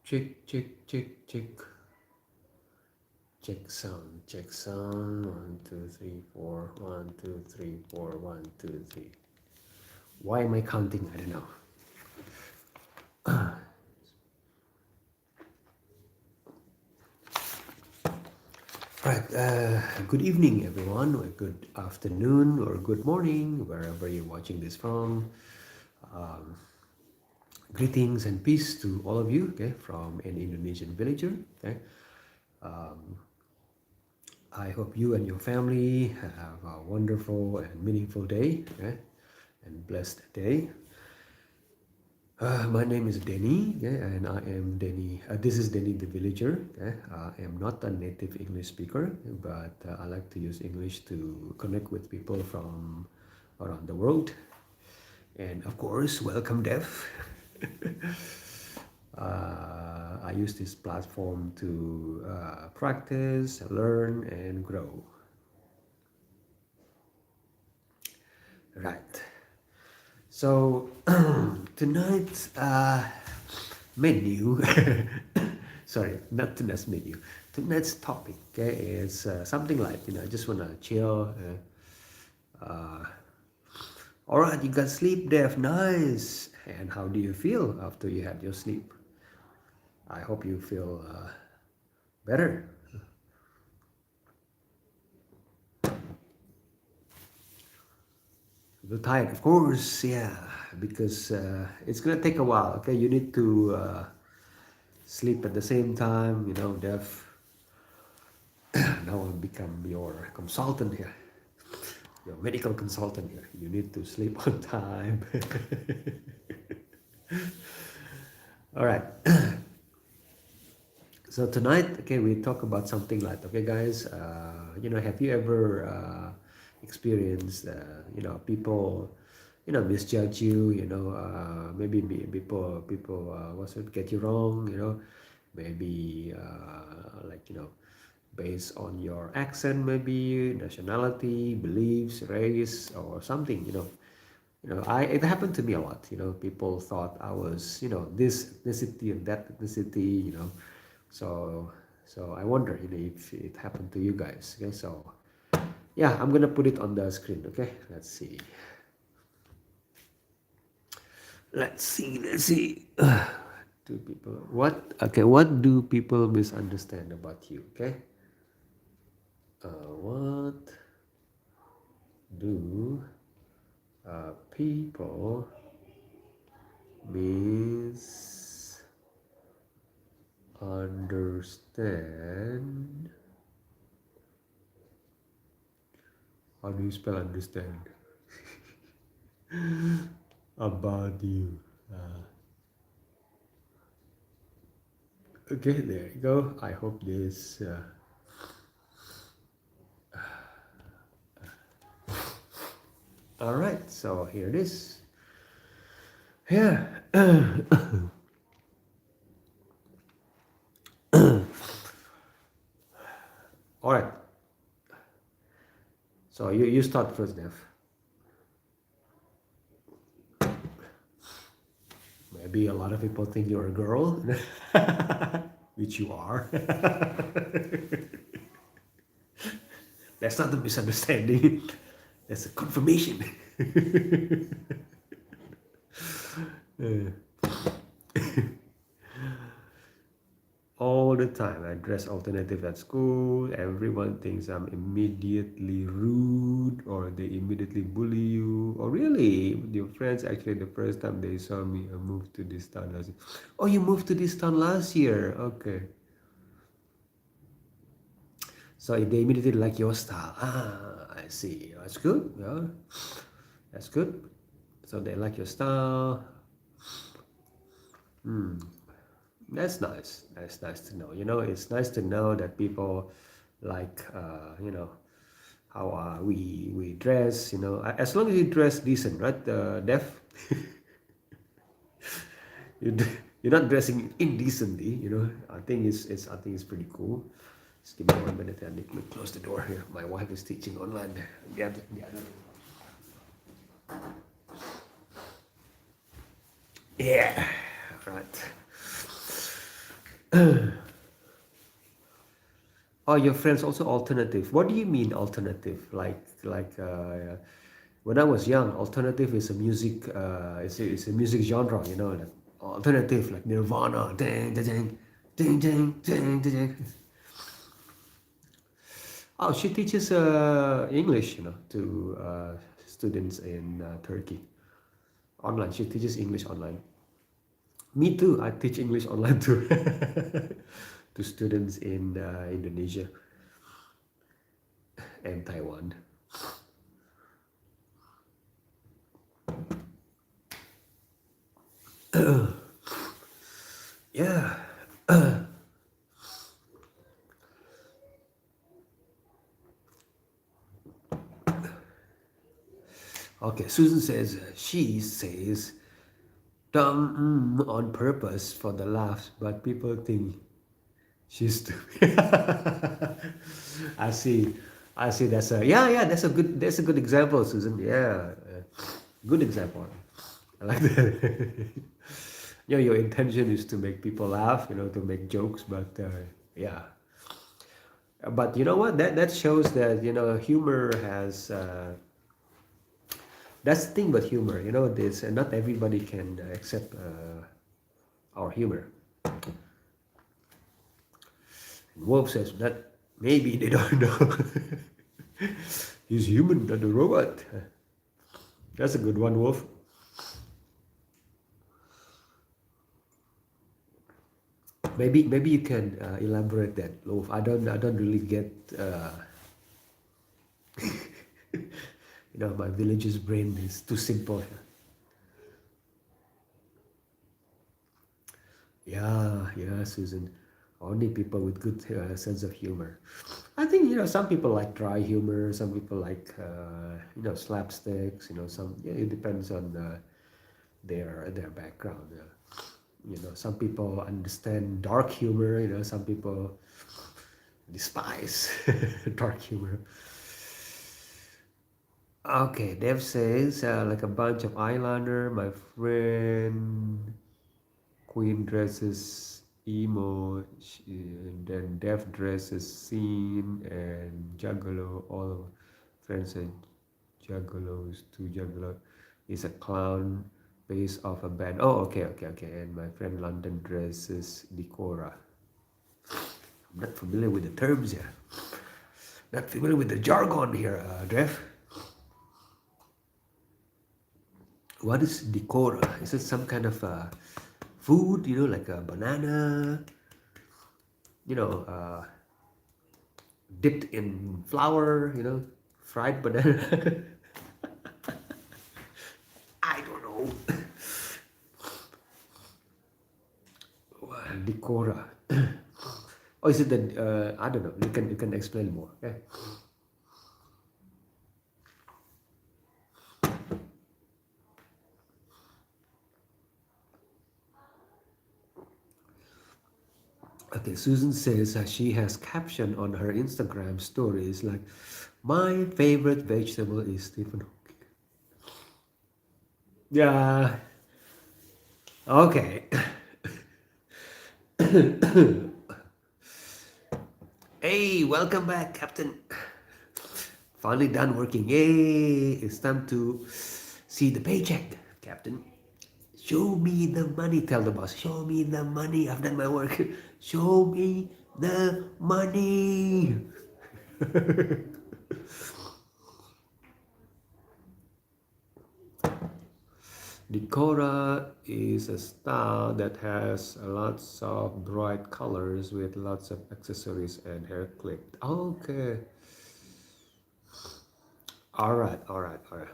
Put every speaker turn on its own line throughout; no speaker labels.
Check, check, check, check. Check sound, check sound. 1, 2, 3, 4. 1, 2, 3, 4. 1, 2, 3. Why am I counting? I don't know. Right. Good evening, everyone, or good afternoon, or good morning, wherever you're watching this from. Greetings and peace to all of you. Okay, from an Indonesian villager. Okay. I hope you and your family have a wonderful and meaningful day, okay, and blessed day. My name is Denny, okay, and I am Denny. This is Denny the villager. Okay. I am not a native English speaker, but I like to use English to connect with people from around the world. And of course, welcome, Dev. I use this platform to practice, learn, and grow. Right. So tonight's menu, sorry, not tonight's menu. Tonight's topic, okay, is something like, I just wanna chill. All right, you got sleep, Dev. Nice. And how do you feel after you had your sleep? I hope you feel better. Feel tired, of course, yeah, because it's gonna take a while. Okay, you need to sleep at the same time. Dev. Now I'll become your consultant here, your medical consultant here. You need to sleep on time. All right. So tonight, okay, we talk about something like, okay, guys, have you ever experienced, people, misjudge you, maybe people, get you wrong, maybe based on your accent, maybe nationality, beliefs, race, or something, it happened to me a lot. People thought I was, this ethnicity and that ethnicity, so I wonder, if it happened to you guys. Okay, so yeah, I'm gonna put it on the screen. Okay, let's see. Do people what do people misunderstand about you? Okay, what do people misunderstand? How do you spell understand? About you. Okay, there you go. I hope this. All right, so here it is. Yeah. All right. So you start first, Dev. Maybe a lot of people think you're a girl, which you are. That's not a misunderstanding. That's a confirmation. Uh, all the time I dress alternative at school. Everyone thinks I'm immediately rude, or they immediately bully you. Or really, your friends, actually the first time they saw me, I moved to this town last year. Oh, you moved to this town last year? Okay. So they immediately like your style. I see. That's good. Yeah, that's good. So they like your style. That's nice. That's nice to know. It's nice to know that people like, how we dress. As long as you dress decent, right? Def, you you're not dressing indecently. I think it's pretty cool. Just give me 1 minute. I need to close the door here. My wife is teaching online. Yeah. Right. Oh, your friends also alternative. What do you mean alternative? When I was young, alternative is a music. It's a music genre. You know, like alternative, like Nirvana. Ding, ding, ding, ding, ding, ding, ding. Oh, she teaches English. You know, to students in Turkey online. She teaches English online. Me too. I teach English online too to students in Indonesia and Taiwan. Yeah. Okay. Susan says she says dumb on purpose for the laughs, but people think she's stupid. I see. I see. That's a yeah, yeah. That's a good. That's a good example, Susan. Yeah, good example. I like that. Yeah, your intention is to make people laugh, you know, to make jokes, but yeah. But you know what? That shows that humor has. That's the thing about humor. You know, this not everybody can accept our humor. Wolf says that maybe they don't know. He's human, not a robot. That's a good one, Wolf. Maybe you can elaborate that, Wolf. I don't really get. My village's brain is too simple. Yeah, yeah, Susan. Only people with good sense of humor. I think some people like dry humor. Some people like slapsticks. Some it depends on their background. Some people understand dark humor. Some people despise dark humor. Okay, Dev says like a bunch of eyeliner. My friend Queen dresses emo, and then Dev dresses scene and Juggalo. All friends are Juggalos. Two Juggalo is a clown based off a band. Oh, okay, okay, okay. And my friend London dresses Decora. I'm not familiar with the terms here. Not familiar with the jargon here, Dev. What is Decora? Is it some kind of food? Like a banana. You know, uh, Dipped in flour. Fried banana. I don't know. Decora. Or is it the? I don't know. You can explain more. Okay. Okay, Susan says she has caption on her Instagram stories like, "My favorite vegetable is Stephen Hawking." Yeah. Okay. Hey, welcome back, Captain. Finally done working. Yay! It's time to see the paycheck, Captain. Show me the money. Tell the boss. Show me the money. I've done my work. Show me the money. Decora is a style that has lots of bright colors with lots of accessories and hair clipped. Okay. All right. All right. All right.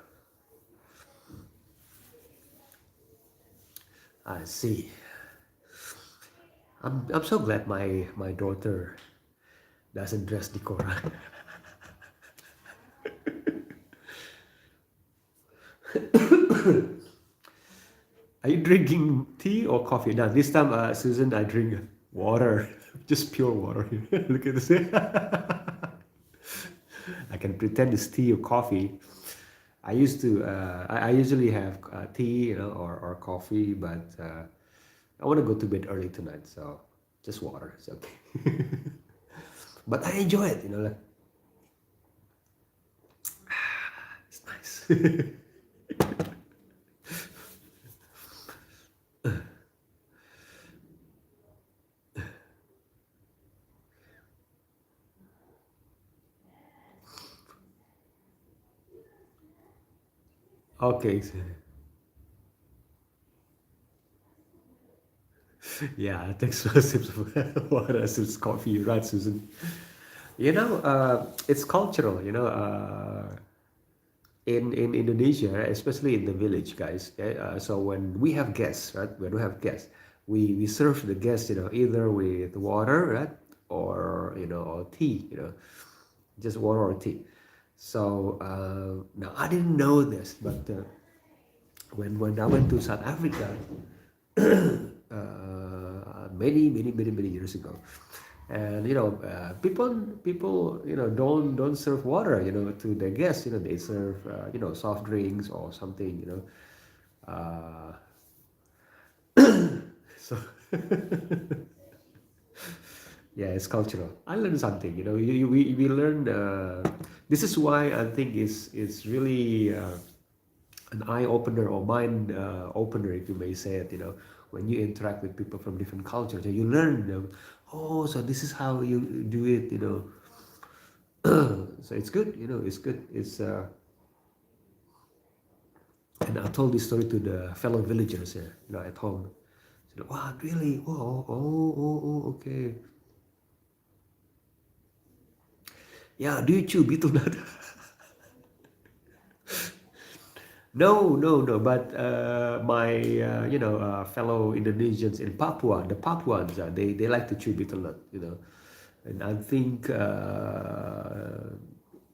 I see. I'm so glad my daughter doesn't dress Decora. Are you drinking tea or coffee? Now this time, Susan, I drink water, just pure water. Look at this. I can pretend it's tea or coffee. I used to. I usually have tea, or coffee, but I want to go to bed early tonight, so just water. It's okay. But I enjoy it, like it's nice. Okay. Yeah, thanks for sips of water, sips coffee, right, Susan? It's cultural. In Indonesia, especially in the village, guys. Okay? So when we have guests, right? When we have guests, we serve the guests, either with water, right, or or tea, just water or tea. So now I didn't know this, but when I went to South Africa, many years ago, and people don't serve water to their guests. They serve soft drinks or something. Uh, so yeah, it's cultural. I learned something. We learn. This is why I think it's really an eye opener or mind opener, if you may say it. When you interact with people from different cultures, and you learn. Oh, so this is how you do it. So it's good. It's good. And I told this story to the fellow villagers here, at home. So, wow, really? Oh, okay. Yeah, do you chew betel nut? No, no, no. But my, fellow Indonesians in Papua, the Papuans, they like to chew betel nut. And I think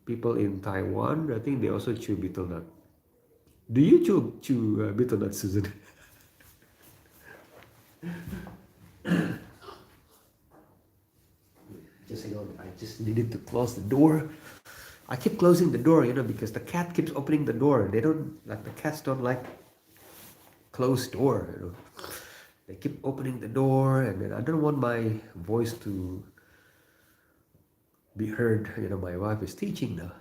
people in Taiwan, I think they also chew betel nut. Do you chew betel nut, Susan? Just hang on. I just needed to close the door. I keep closing the door, because the cat keeps opening the door. They don't like the cats don't like closed door. They keep opening the door, and then I don't want my voice to be heard. My wife is teaching now.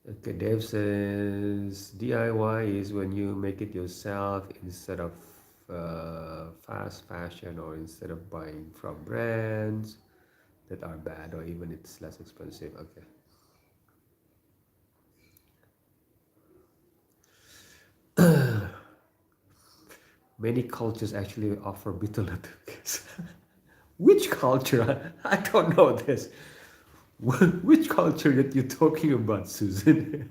Okay, Dave says DIY is when you make it yourself instead of fast fashion, or instead of buying from brands that are bad, or even it's less expensive. Okay. Many cultures actually offer betel nut cookies. Which culture? I don't know this. Which culture that you're talking about, Susan?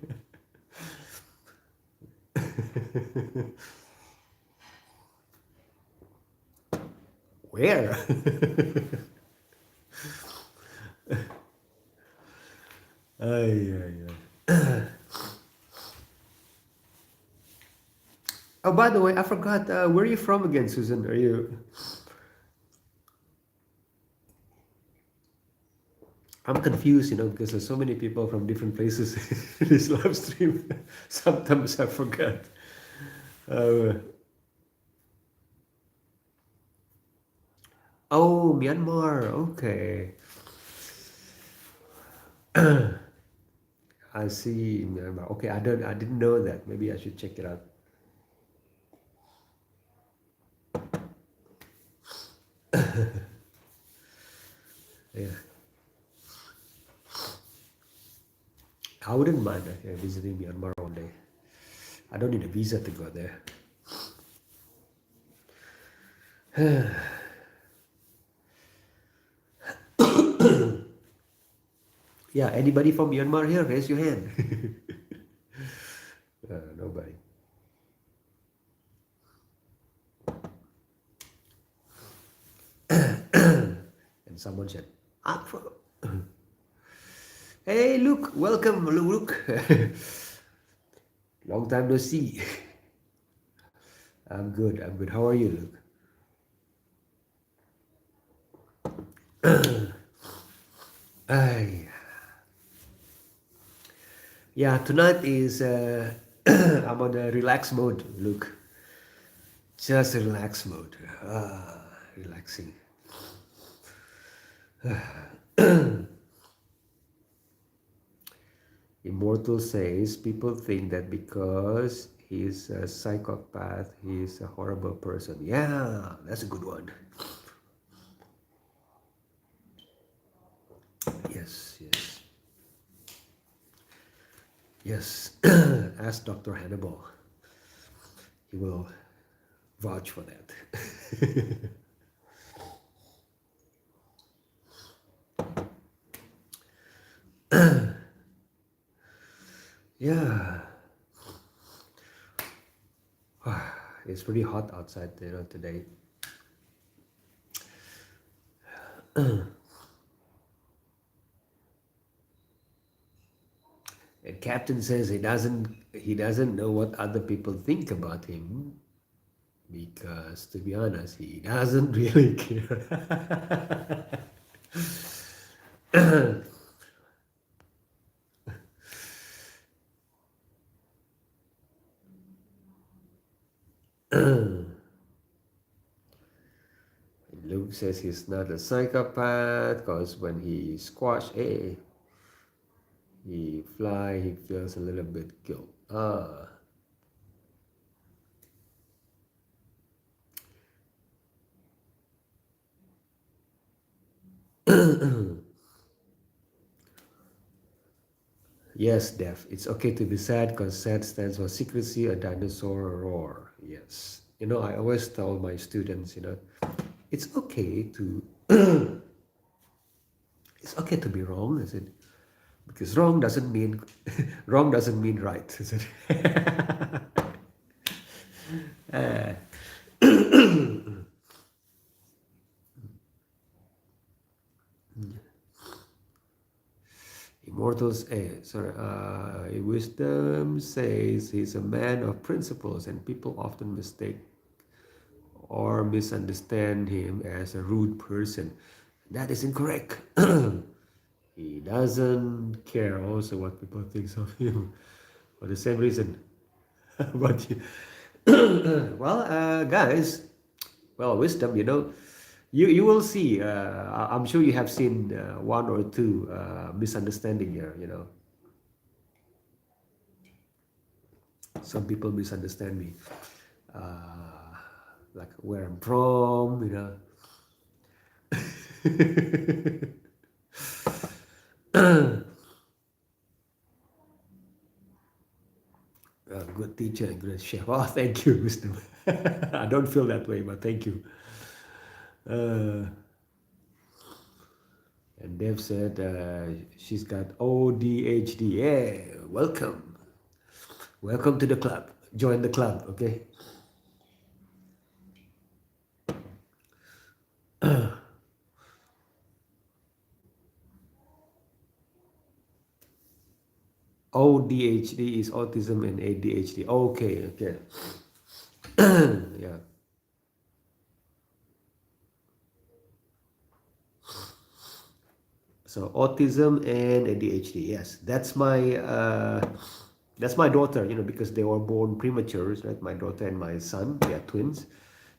Where? Ay, ay, ay. Oh, by the way, I forgot. Where are you from again, Susan? Are you? I'm confused, because there's so many people from different places in this live stream. Sometimes I forget. Uh, oh, Myanmar. Okay. I see Myanmar. Okay, I didn't know that. Maybe I should check it out. Yeah, I wouldn't mind visiting Myanmar one day. I don't need a visa to go there. Yeah, anybody from Myanmar here? Raise your hand. Nobody. And someone said, "I'm from." Hey, Luke, welcome, Luke. Long time no see. I'm good. I'm good. How are you, Luke? Ay. Yeah, tonight is I'm on a relax mode. Look, just a relax mode. Relaxing. Immortal says people think that because he's a psychopath, he's a horrible person. Yeah, that's a good one. Yes, yes, yes. Ask Dr. Hannibal. He will vouch for that. Yeah, it's pretty hot outside, today. And Captain says he doesn't know what other people think about him because, to be honest, he doesn't really care. Luke says he's not a psychopath because when he squash A, he fly, he feels a little bit guilt. Yes, Dev. It's okay to be sad because sad stands for secrecy, a dinosaur roar. Yes. I always tell my students, it's okay to it's okay to be wrong, is it? Because wrong doesn't mean wrong doesn't mean right, is it? Uh, Wisdom says he's a man of principles, and people often mistake or misunderstand him as a rude person. That is incorrect. He doesn't care also what people think of him for the same reason. But well, guys, well, wisdom, you will see. I'm sure you have seen one or two misunderstanding here. Some people misunderstand me, like where I'm from. Good teacher and great chef. Oh, thank you, wisdom. I don't feel that way, but thank you. Uh, and Dev said she's got ODHD. Yeah, welcome. Welcome to the club. Join the club, okay? ODHD is autism and ADHD. Okay, okay. Yeah. So autism and ADHD. Yes, that's my daughter. Because they were born premature, right? My daughter and my son, they are twins.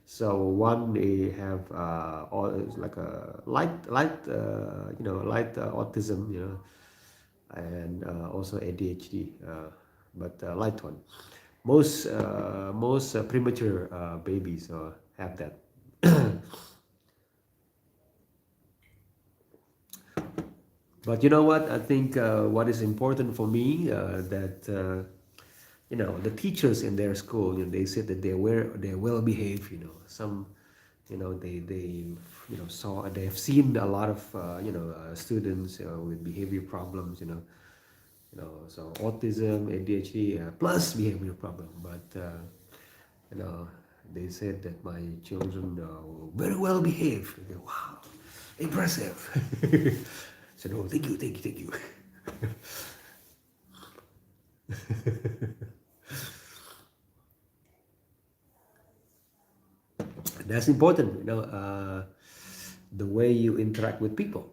So one they have like a light autism, and also ADHD, but light one. Most premature babies have that. But you know what? I think what is important for me that the teachers in their school, they said that they're well behaved. Some, they have seen a lot of students with behavior problems. So autism, ADHD, plus behavior problem. But you know, they said that my children are very well behaved. Wow, impressive. So no, thank you, thank you, thank you. That's important, the way you interact with people.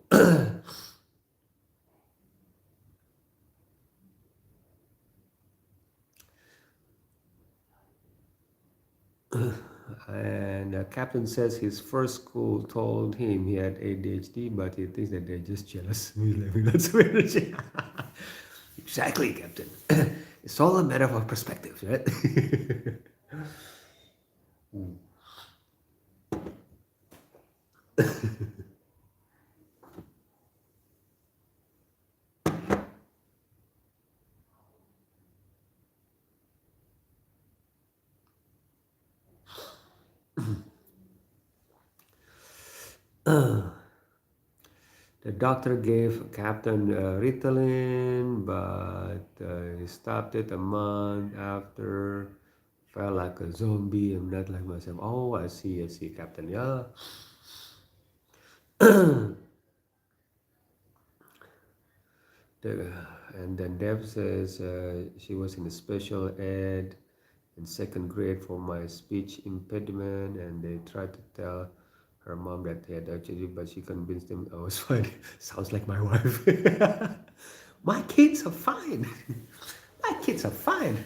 And captain says his first school told him he had ADHD, but he thinks that they're just jealous. That's weird. Exactly, Captain. It's all a matter of perspective, right? The doctor gave Captain Ritalin, but he stopped it a month after. Felt like a zombie. I'm not like myself. Oh, I see, Captain. Yeah. The, and then Deb says she was in a special ed in second grade for my speech impediment, and they tried to tell her mom that they had actually, but she convinced them I was fine. Sounds like my wife. My kids are fine. My kids are fine.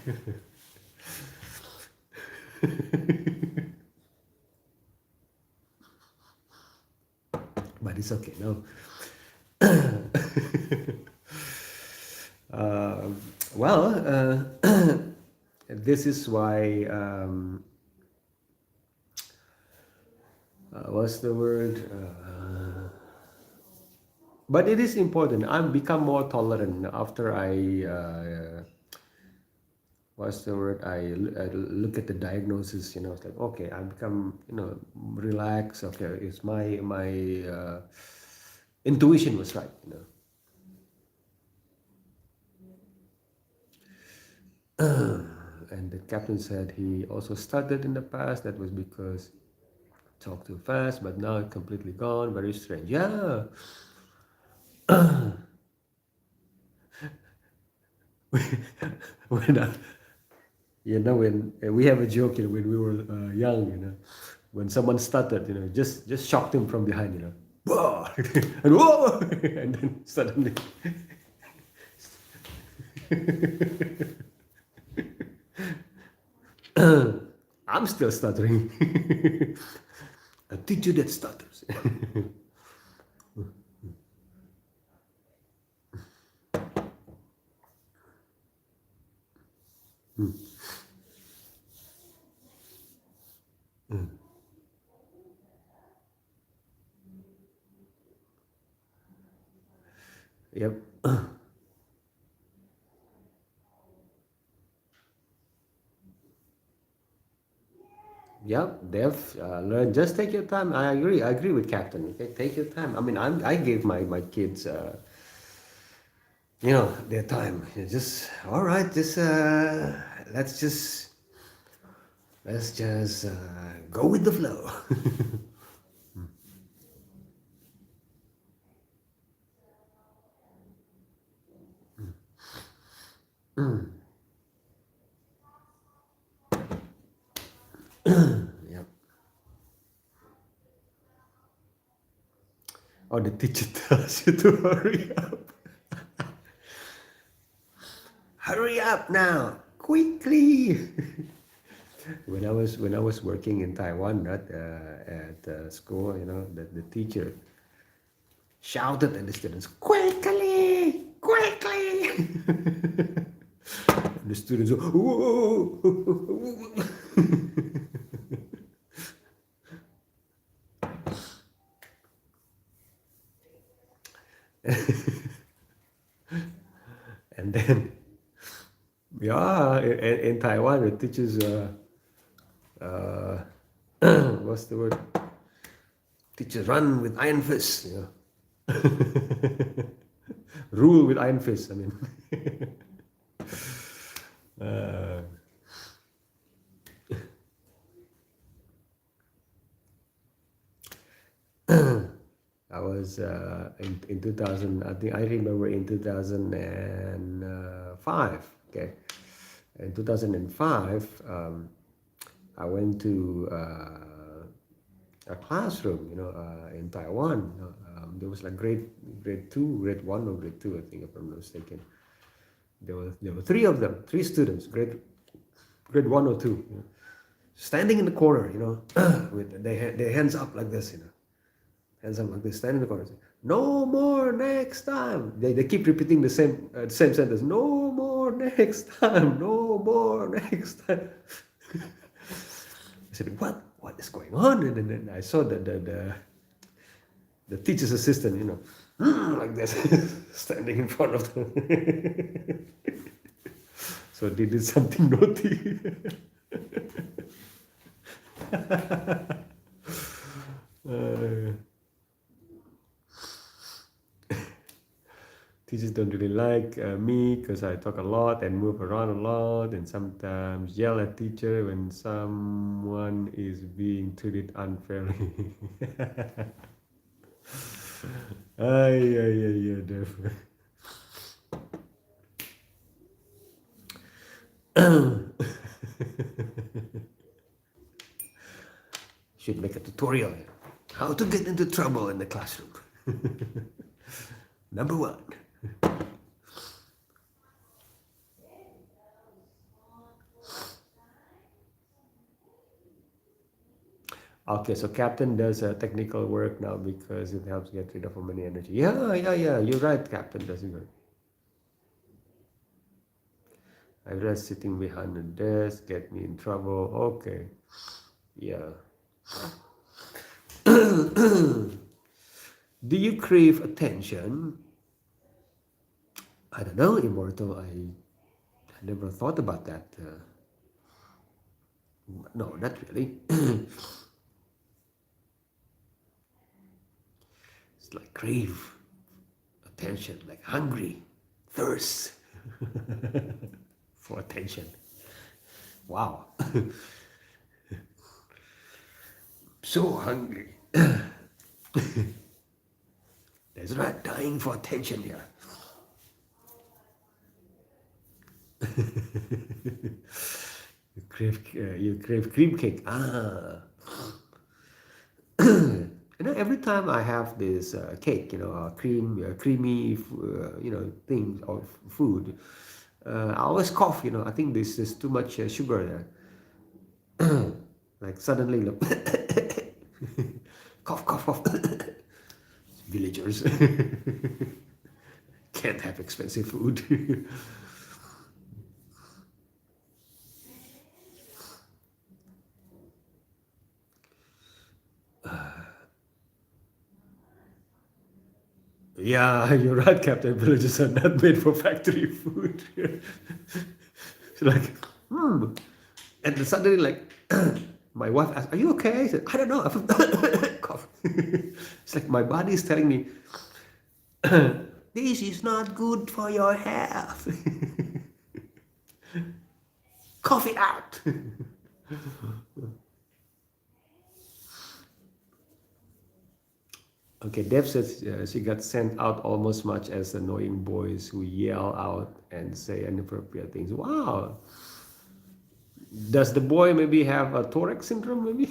But it's okay. No. Uh, well, this is why. What's the word? But it is important. I've become more tolerant after what's the word? I look at the diagnosis. It's like okay, I become relax. Okay, it's my intuition was right. And the captain said he also stuttered in the past. That was because talked too fast, but now it's completely gone. Very strange. Yeah. when when we have a joke, when we were young, when someone stuttered, just shocked him from behind, whoa, and whoa, and then suddenly, I'm still stuttering. A teacher that stutters. Yep. Yep, Dev, learn. Just take your time. I agree. I agree with Captain. Okay, take your time. I mean, I gave my kids, their time. Just all right. Just let's just let's just go with the flow. Yep. Or the teacher tells you to hurry up. Hurry up now, quickly. When I was working in Taiwan, right, at school, the teacher shouted at the students, quickly, quickly. The students, whoa. And then, yeah, in Taiwan, the teachers, uh, what's the word? Teachers run with iron fists, rule with iron fists. I mean, uh, I was in 2000. I think I remember in 2005. Okay, in 2005, I went to a classroom, in Taiwan. There was like grade two, grade one or grade two, I think, if I'm not mistaken. There were three of them, three students, grade one or two. standing in the corner, with their hands up like this, hands up like this, standing in the corner. No more next time. They keep repeating the same sentence. No more next time. No more next time. I said, what is going on? And then I saw the teacher's assistant, like this, standing in front of them. So they did something naughty. uh, Teachers don't really like me because I talk a lot and move around a lot, and sometimes yell at teacher when someone is being treated unfairly. Ay, ay, ay, ay, definitely. Should make a tutorial here. How to get into trouble in the classroom. Number one. Okay, so Captain does technical work now because it helps get rid of many energy. Yeah. You're right, Captain does it. I read sitting behind the desk get me in trouble. Okay, yeah. Do you crave attention? I don't know, Immortal. I never thought about that. No, not really. It's like crave attention, like hungry, thirst for attention. Wow. So hungry. There's a rat dying for attention here. You crave cream cake. Every time I have this cake, creamy, thing of food, I always cough. I think this is too much sugar there. Like suddenly, cough, cough, cough. Villagers can't have expensive food. Yeah, you're right, Captain. Villages are not made for factory food. It's like, and then suddenly, like, my wife asked, "Are you okay?" I said, "I don't know." Cough. It's like my body is telling me, "This is not good for your health." Cough it out. Okay, Deb says she got sent out almost much as annoying boys who yell out and say inappropriate things. Wow. Does the boy maybe have a Tourette syndrome, maybe?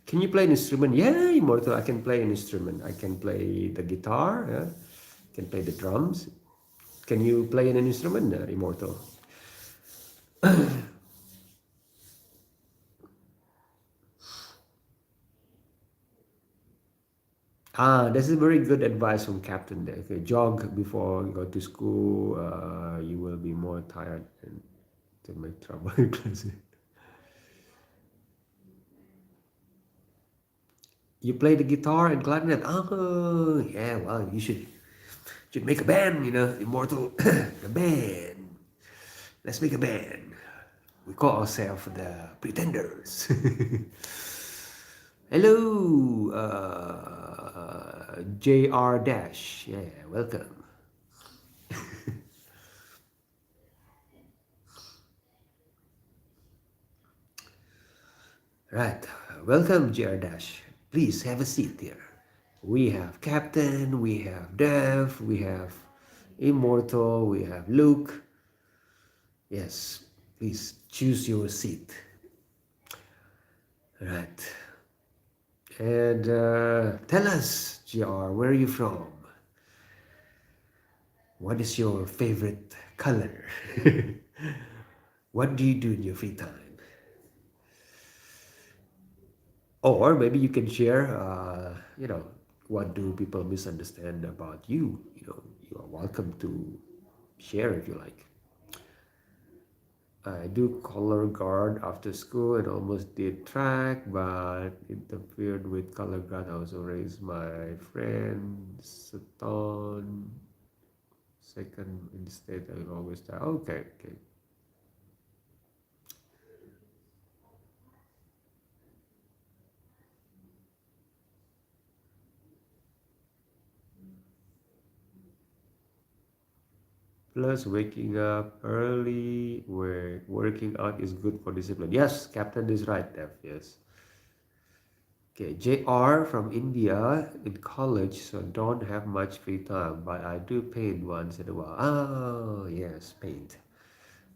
Can you play an instrument? Yeah, Immortal, I can play an instrument. I can play the guitar, yeah? I can play the drums. Can you play an instrument, Immortal? This is very good advice from Captain there. Okay, jog before you go to school. You will be more tired and to make trouble in class. You play the guitar and clarinet. Oh, yeah. Well, you should make a band. Immortal, a band. Let's make a band. We call ourselves the Pretenders. Hello, JR Dash. Yeah, welcome. Right, welcome, JR Dash. Please have a seat here. We have Captain, we have Dev, we have Immortal, we have Luke. Yes, please choose your seat. Right. And tell us, GR, where are you from? What is your favorite color? What do you do in your free time? Or maybe you can share, what do people misunderstand about you? You are welcome to share if you like. I do color guard after school and almost did track, but interfered with color guard. I also raised my friend Saton second instead. I always die. Okay, okay. Plus, waking up early, where working out is good for discipline. Yes, Captain is right, Dev. Yes. Okay, JR from India in college, so don't have much free time, but I do paint once in a while. Oh, yes, paint.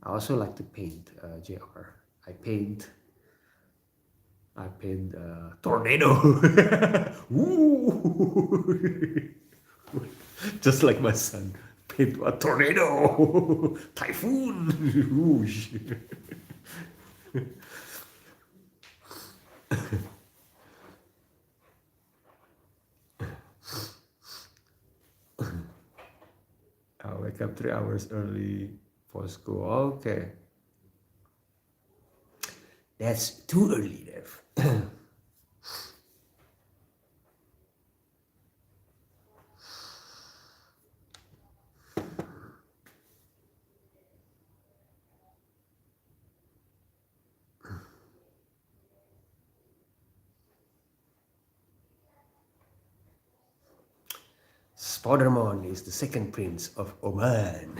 I also like to paint, JR. I paint, I paint tornado. Ooh. Just like my son. Paint a tornado, typhoon. Whoosh. I wake up 3 hours early for school. Okay, that's too early, Dev. Spider-Man is the second prince of Oman.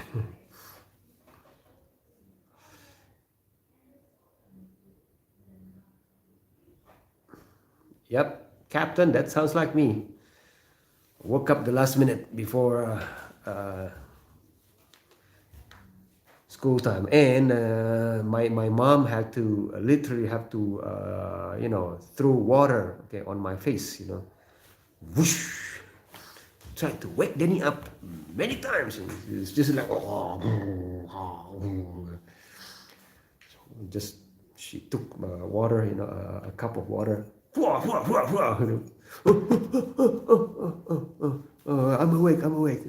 Yep, Captain, that sounds like me. Woke up the last minute before school time, and my mom had to literally have to throw water, okay, on my face, whoosh, tried to wake Danny up many times. It's just like, just she took water, a cup of water. I'm awake. I'm awake.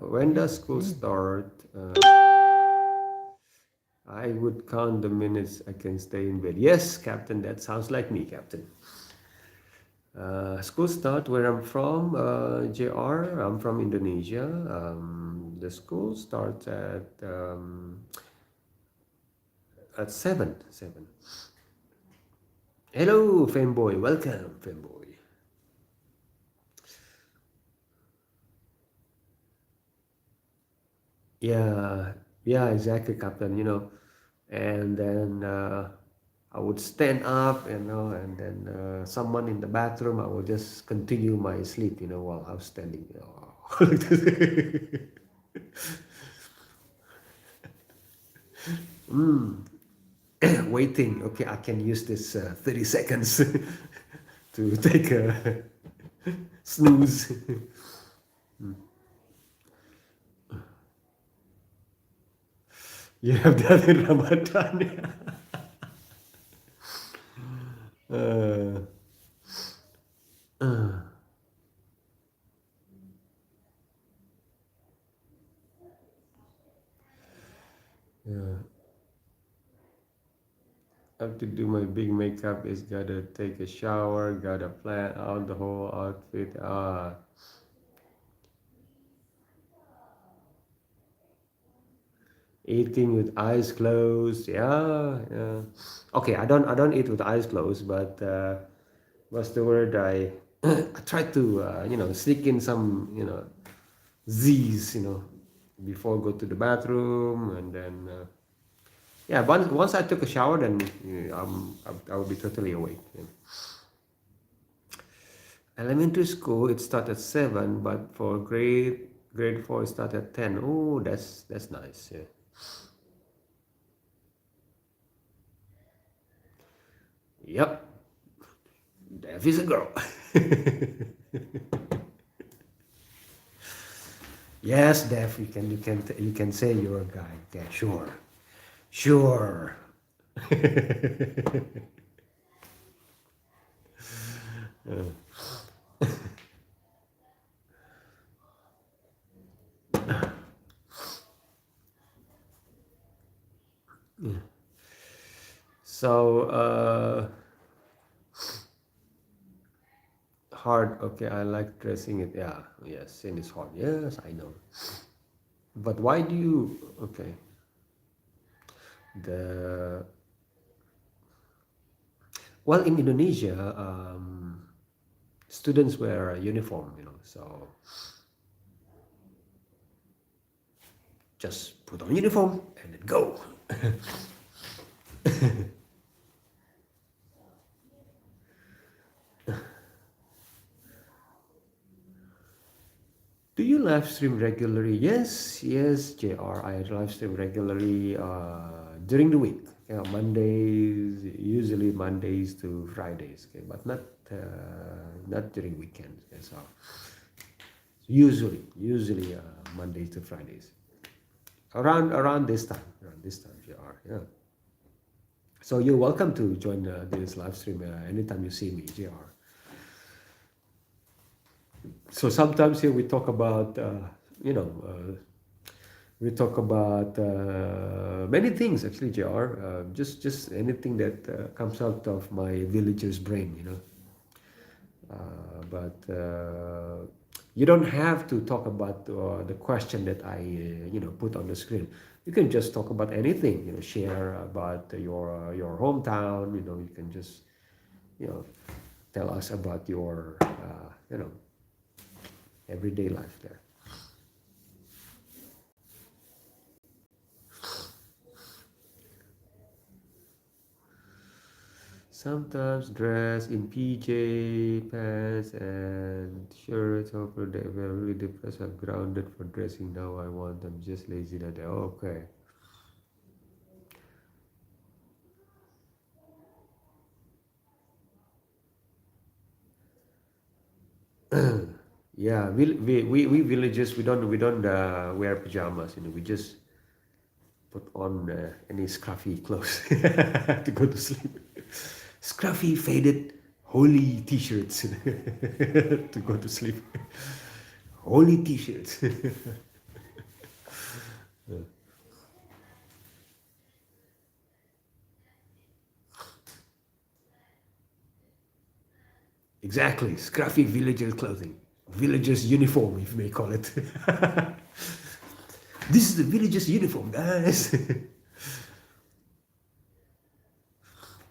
When does school start? I would count the minutes I can stay in bed. Yes, Captain, that sounds like me, Captain. School start where I'm from, JR. I'm from Indonesia. The school starts at 7. 7. Hello, fanboy. Welcome, fanboy. Yeah, yeah, exactly, Captain. And then I would stand up, and then someone in the bathroom, I would just continue my sleep, while I was standing. Waiting. Okay, I can use this 30 seconds to take a snooze. You have that in Ramadan. uh, uh, yeah. I have to do my big makeup. Is gotta take a shower. Gotta plan out the whole outfit. Eating with eyes closed. Yeah, yeah. Okay, I don't eat with eyes closed, but what's the word? I try to sneak in some Z's before go to the bathroom, and then yeah. Once I took a shower, then I will be totally awake. Yeah. Elementary school it started at 7, but for grade 4 it started at 10. Oh, that's nice. Yeah. Yep. If he's a girl. Yes, Def, you can say you're a guy. Yeah, sure. Sure. So hard. Okay, I like dressing it. Yeah, yes, sin is hard. Yes, I know. But why do you? Okay, the well in Indonesia, students wear a uniform. So just put on uniform and then go. Do you live stream regularly? Yes, yes, JR. I live stream regularly during the week. Mondays, usually Mondays to Fridays. Okay, but not during weekends. Okay, so usually Mondays to Fridays. Around this time, JR. Yeah. So you're welcome to join this live stream anytime you see me, JR. So sometimes here we talk about you know we talk about many things actually, JR. Just anything that comes out of my villager's brain. But you don't have to talk about the question that I put on the screen. You can just talk about anything. Share about your hometown. You can just you know tell us about your everyday life there. Sometimes dress in PJ pants and shirts over the really depressed. I'm grounded for dressing now. I'm just lazy that day. Okay. Yeah, we villagers we don't wear pajamas. We just put on any scruffy clothes to go to sleep. Scruffy, faded, holy t-shirts to go to sleep. Holy t-shirts. Exactly, scruffy villager clothing, villager's uniform, if you may call it. This is the villager's uniform, guys.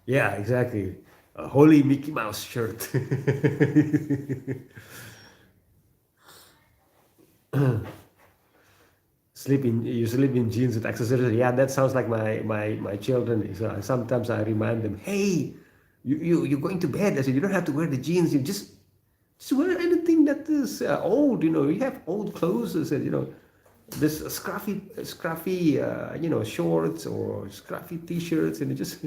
Yeah, exactly. A holy Mickey Mouse shirt. You sleep in jeans with accessories. Yeah, that sounds like my children. So sometimes I remind them, hey, you're going to bed. I said you don't have to wear the jeans. You just wear anything that is old. You have old clothes. I said this scruffy shorts or scruffy t-shirts, and it just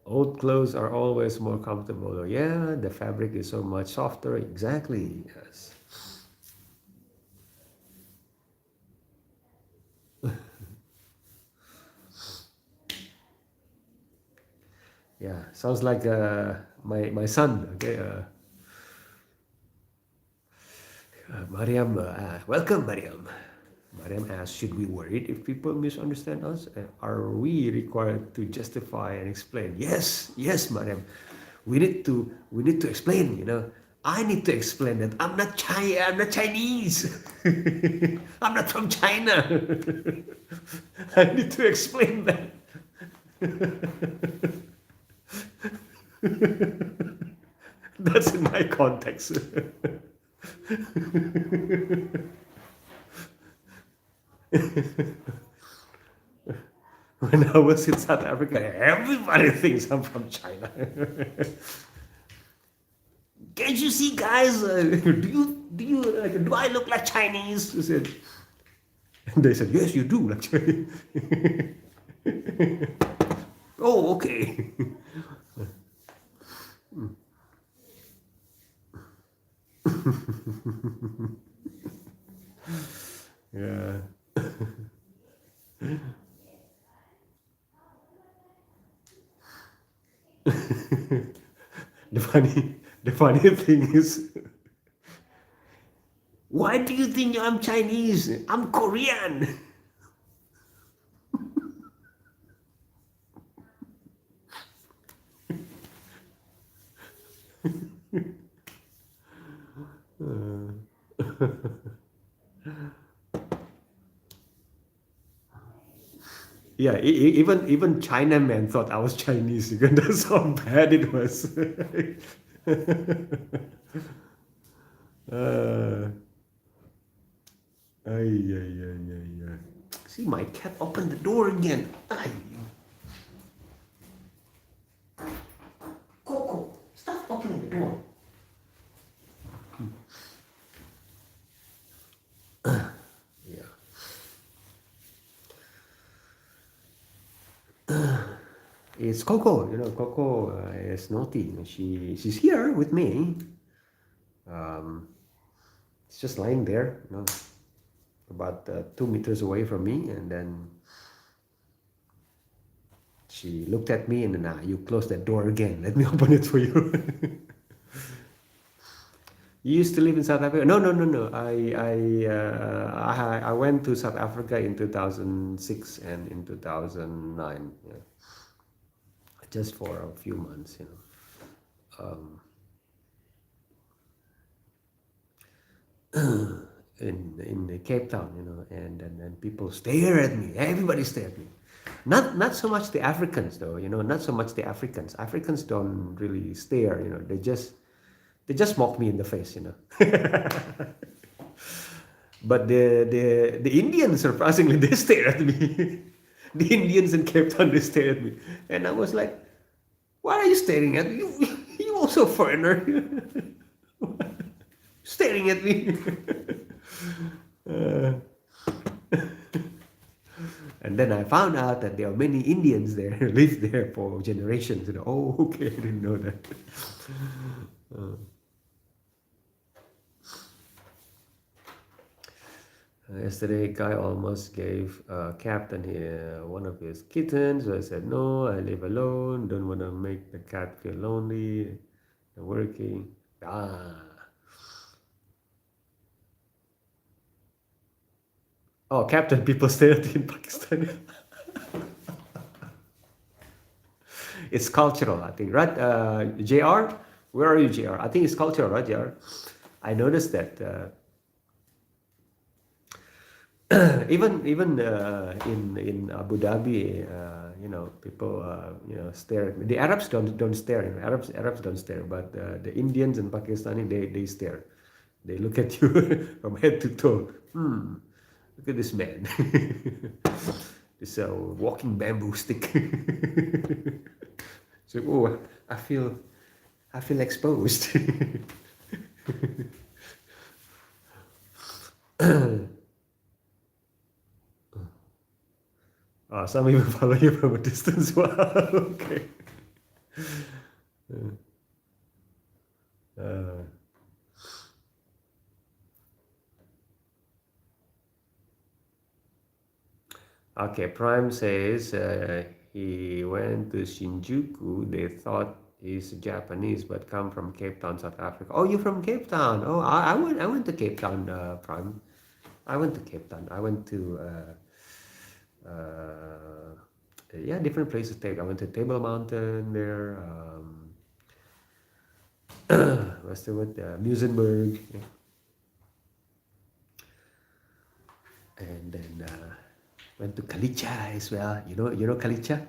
old clothes are always more comfortable. Yeah, the fabric is so much softer. Exactly. Yes. Yeah. Sounds like my son. Okay. Mariam, welcome, Mariam. Mariam asks, should we worry if people misunderstand us? Are we required to justify and explain? Yes, yes, Mariam. We need to explain. I need to explain that I'm not China. I'm not Chinese. I'm not from China. I need to explain that. That's in my context. When I was in South Africa, everybody thinks I'm from China. Can't you see, guys? do I look like Chinese? I said, and they said, yes, you do look Chinese. Oh, okay. Yeah. The funny thing is, why do you think I'm Chinese? I'm Korean. Yeah, even Chinaman thought I was Chinese because that's how bad it was. uh, ay, ay, ay, ay, ay. See, my cat opened the door again. Ay, Coco, stop opening the door. Yeah. It's Coco. Coco is naughty. She's here with me. Um, it's just lying there, about 2 meters away from me, and then she looked at me, and then you close that door again. Let me open it for you. You used to live in South Africa? No, no, no, no. I went to South Africa in 2006 and in 2009. Yeah, just for a few months. Um, in Cape Town, and people stare at me. Everybody stare at me. Not so much the Africans though, not so much the Africans. Africans don't really stare, they just mock me in the face. But the Indians, surprisingly, they stare at me. The Indians in Cape Town, they stare at me, and I was like, "Why are you staring at me? You also a foreigner, staring at me." Uh, and then I found out that there are many Indians there who lived there for generations. Oh, okay, I didn't know that. Yesterday, a guy almost gave Captain here one of his kittens. So I said, no, I live alone. Don't want to make the cat feel lonely. I'm working. Oh, Captain, people stay at in Pakistan. It's cultural, I think, right? JR, where are you, JR? I think it's cultural, right, JR? I noticed that even in Abu Dhabi, people stare at me. The Arabs don't stare. Arabs don't stare, but the Indians and Pakistani, they stare. They look at you from head to toe. Look at this man. This walking bamboo stick. So, oh, I feel exposed. Some even follow you from a distance. Wow. Okay. Uh, okay. Prime says he went to Shinjuku. They thought he's Japanese, but come from Cape Town, South Africa. Oh, you're from Cape Town. Oh, I went to Cape Town, Prime. I went to Cape Town. I went to yeah, different places. I went to Table Mountain there. What's the word? Musenberg, yeah. And then went to Kalicha as well. You know Kalicha.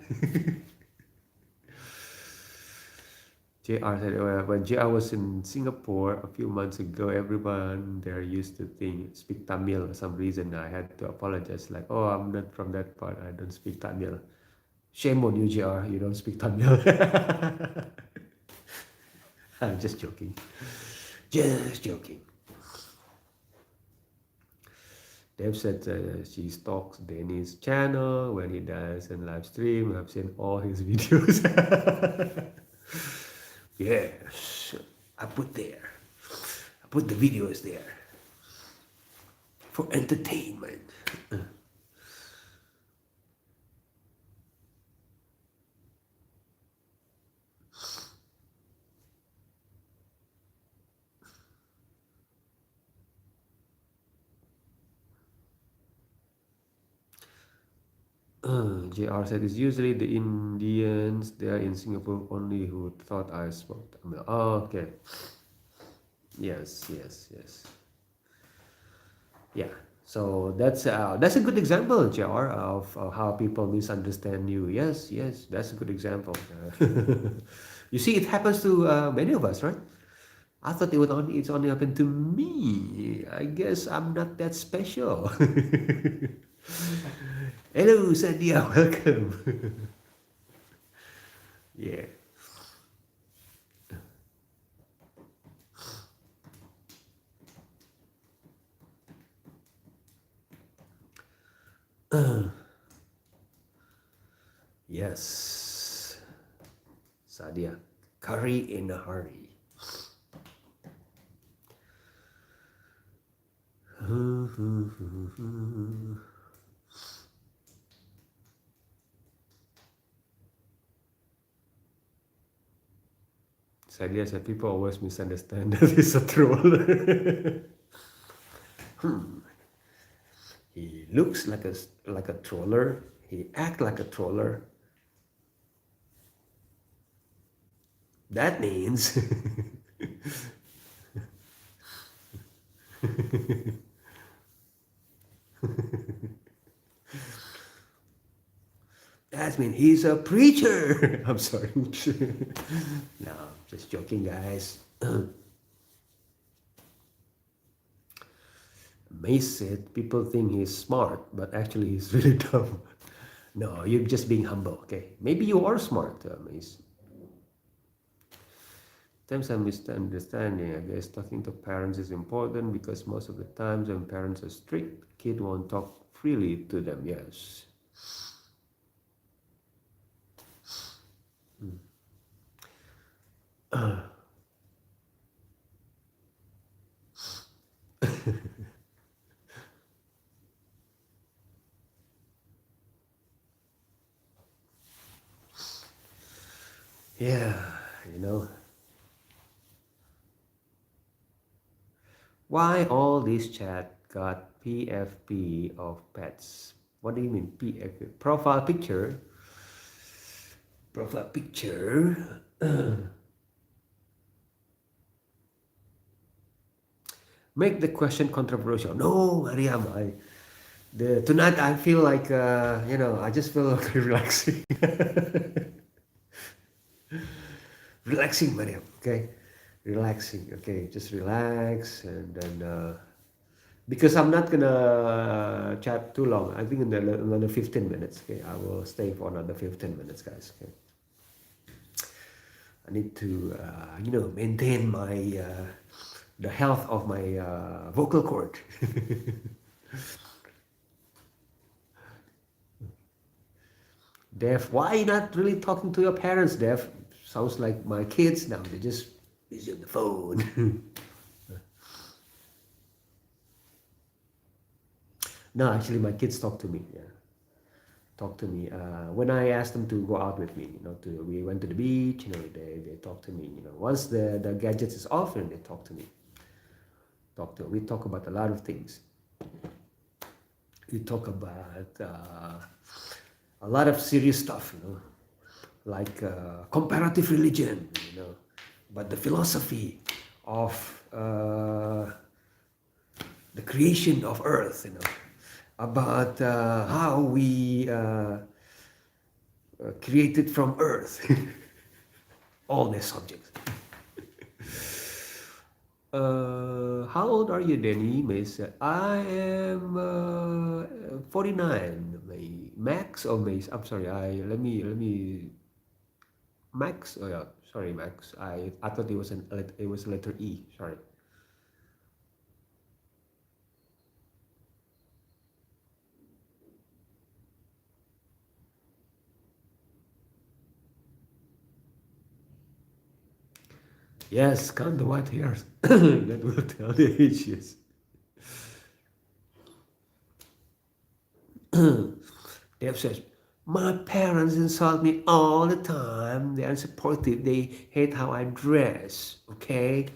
JR said when JR was in Singapore a few months ago, everyone there used to speak Tamil for some reason. I had to apologize, like, oh, I'm not from that part. I don't speak Tamil. Shame on you, JR. You don't speak Tamil. I'm just joking. Just joking. Dave said she stalks Danny's channel when he does and live stream. I've seen all his videos. Yes, I put there. I put the videos there for entertainment. JR said it's usually the Indians there in Singapore only who thought I smoked. Oh, okay. Yes, yes, yes. Yeah. So that's a good example, JR, of how people misunderstand you. Yes, yes, that's a good example. You see, it happens to many of us, right? I thought it's only happened to me. I guess I'm not that special. Hello, Sandia, welcome. Yeah. Yes, Sadia. Curry in a hurry. Sadia said people always misunderstand that he's a troll. He looks like a troller. He act like a troller. That means that means he's a preacher. I'm sorry. No, just joking, guys. Mace said people think he's smart, but actually he's really dumb. No, you're just being humble, okay? Maybe you are smart, Mace. Sometimes I'm misunderstanding. I guess talking to parents is important because most of the times when parents are strict, kid won't talk freely to them. Yes. Yeah, you know. Why all this chat got PFP of pets? What do you mean PFP? Profile picture? Profile picture? Make the question controversial. No, Mariam, tonight I feel like I just feel like relaxing. Relaxing, Mariam. Okay, relaxing. Okay, just relax, and then because I'm not gonna chat too long. I think in another 15 minutes. Okay, I will stay for another 15 minutes, guys. Okay, I need to maintain my the health of my vocal cord. Dev, why you not really talking to your parents, Dev? Sounds like my kids now. They're just busy on the phone. No, actually, my kids talk to me. Yeah, talk to me. When I asked them to go out with me, we went to the beach. They talk to me. Once the gadgets is off, and they talk to me. We talk about a lot of things. We talk about a lot of serious stuff. Like comparative religion. But the philosophy of the creation of Earth. About how we created from Earth. All these subjects. How old are you, Danny? May said, I am 49. May Max or May? I'm sorry. Let me Max. Oh yeah, sorry, Max. I thought it was letter E. Sorry. Yes, count the white hairs. That will tell the age. Yes. Dave says, my parents insult me all the time. They are supportive. They hate how I dress. Okay?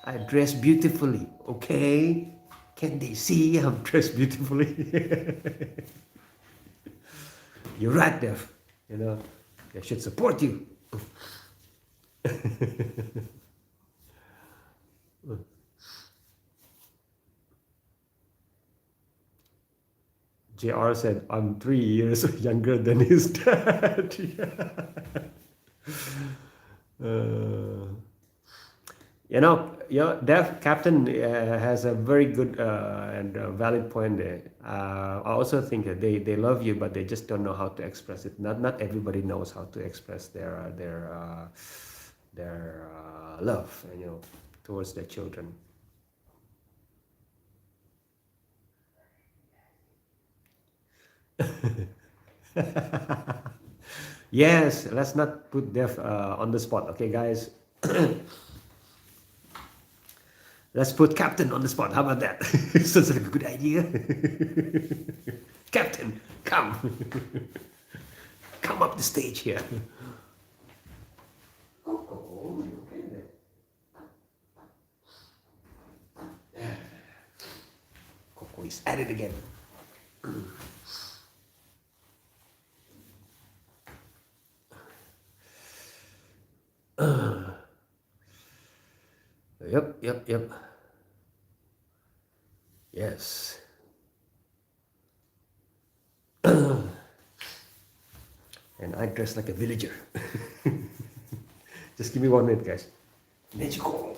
I dress beautifully. Okay? Can they see I'm dressed beautifully? You're right, Dev. You know, they should support you. JR said, I'm 3 years younger than his dad. Yeah. Dev Captain has a very good and valid point there. I also think that they love you, but they just don't know how to express it. Not everybody knows how to express their love, towards their children. Yes, let's not put Dev on the spot, okay, guys. Let's put Captain on the spot. How about that? Sounds like a good idea. Captain, come. Come up the stage here. Oh, okay then. Coco is at it again. Yep. Yes. And I dress like a villager. Just give me 1 minute, guys. Magical.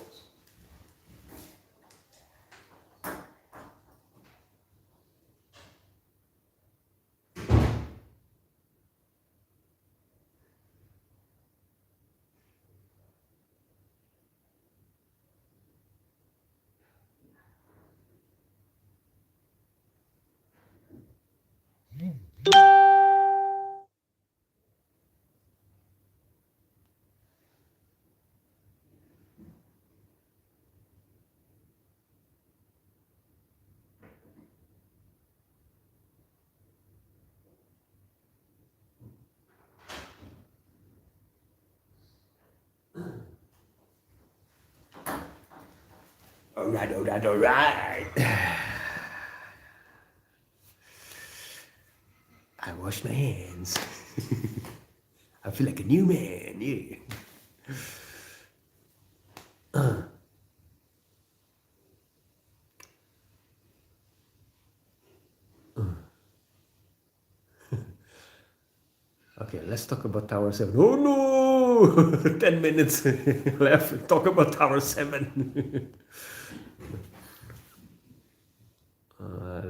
All right. I wash my hands. I feel like a new man. Yeah. Okay, let's talk about Tower 7. Oh no! 10 minutes left. Talk about Tower 7.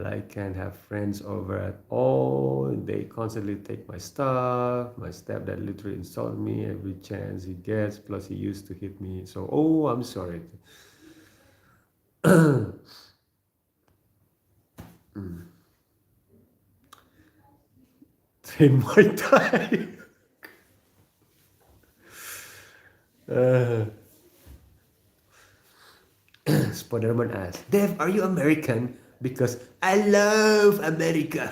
I can't have friends over at all. They constantly take my stuff. My stepdad literally insults me every chance he gets. Plus, he used to hit me. So, oh, I'm sorry. Train Muay Thai. Spider-Man asks, Dev, are you American? Because I love America.